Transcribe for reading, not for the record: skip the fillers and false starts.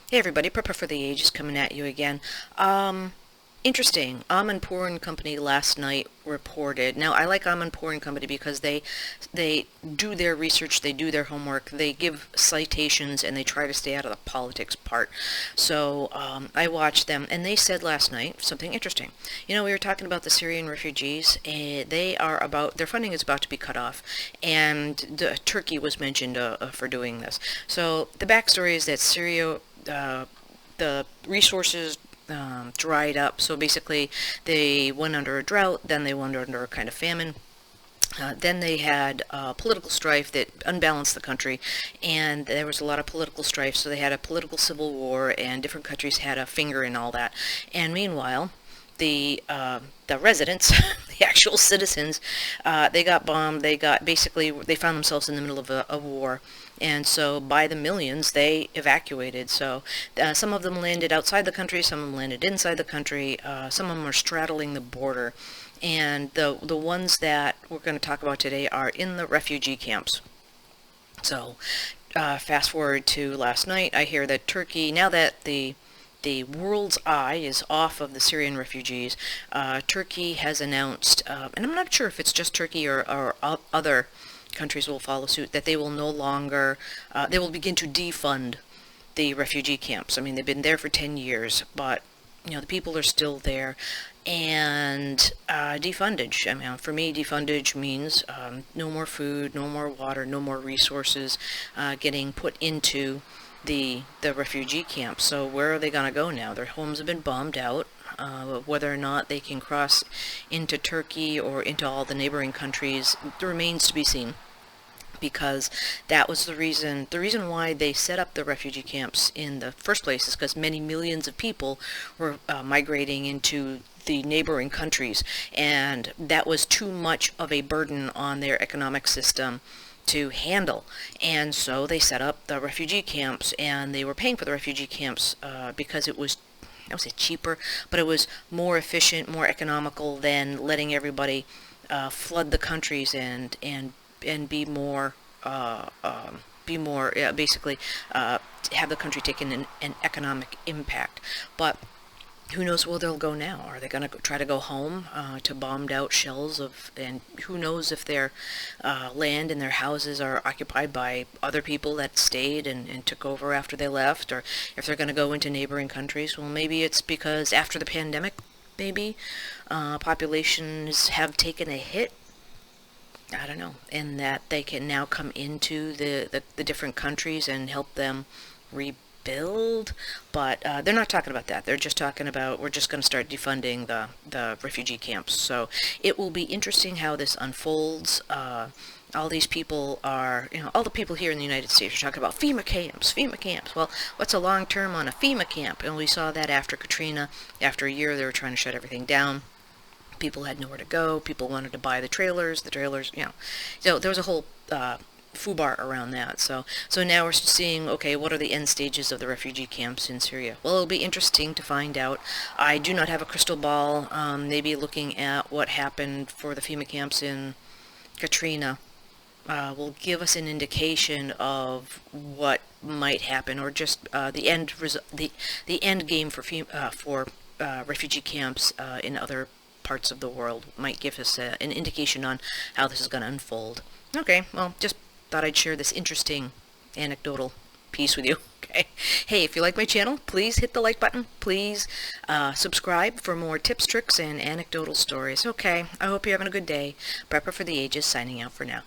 Hey everybody, Prepper for the Ages coming at you again. Interesting. Aman Porn Company last night reported. Now I like Aman Porn Company because they do their research, they do their homework, they give citations, and they try to stay out of the politics part. So I watched them, and they said last night something interesting. We were talking about the Syrian refugees, and their funding is about to be cut off, and Turkey was mentioned for doing this. So the backstory is that Syria the resources dried up. So basically, they went under a drought, then they went under a kind of famine. Then they had political strife that unbalanced the country, and there was a lot of political strife. So they had a political civil war, and different countries had a finger in all that. And meanwhile, the residents, the actual citizens, they got bombed. They found themselves in the middle of a war, and so by the millions they evacuated. So some of them landed outside the country, some of them landed inside the country, some of them are straddling the border, and the ones that we're going to talk about today are in the refugee camps. So fast forward to last night, I hear that Turkey, now that the world's eye is off of the Syrian refugees, Turkey has announced, and I'm not sure if it's just Turkey or other countries will follow suit, that they will no longer, they will begin to defund the refugee camps. I mean, they've been there for 10 years, but the people are still there. And defundage. I mean, for me, defundage means no more food, no more water, no more resources getting put into the refugee camps. So where are they going to go now? Their homes have been bombed out. Whether or not they can cross into Turkey or into all the neighboring countries remains to be seen, because that was the reason why they set up the refugee camps in the first place, is because many millions of people were migrating into the neighboring countries, and that was too much of a burden on their economic system to handle. And so they set up the refugee camps, and they were paying for the refugee camps because it was, I would say, cheaper, but it was more efficient, more economical than letting everybody flood the countries and basically have the country take an economic impact. But who knows where they'll go now? Are they going to try to go home to bombed out shells and who knows if their land and their houses are occupied by other people that stayed and took over after they left, or if they're going to go into neighboring countries. Well, maybe it's because after the pandemic, maybe populations have taken a hit. I don't know, and that they can now come into the different countries and help them rebuild. But they're not talking about that. They're just talking about, we're just going to start defunding the refugee camps. So it will be interesting how this unfolds. All these people are, all the people here in the United States are talking about FEMA camps, FEMA camps. Well, what's a long term on a FEMA camp? And we saw that after Katrina. After a year, they were trying to shut everything down. People had nowhere to go. People wanted to buy the trailers. So there was a whole foobar around that. So now we're seeing, okay, what are the end stages of the refugee camps in Syria? Well, it'll be interesting to find out. I do not have a crystal ball. Maybe looking at what happened for the FEMA camps in Katrina will give us an indication of what might happen, or just the end game for refugee camps in other parts of the world might give us an indication on how this is going to unfold. Okay, well, just thought I'd share this interesting anecdotal piece with you. Okay. Hey, if you like my channel, please hit the like button. Please subscribe for more tips, tricks, and anecdotal stories. Okay, I hope you're having a good day. Prepper for the Ages signing out for now.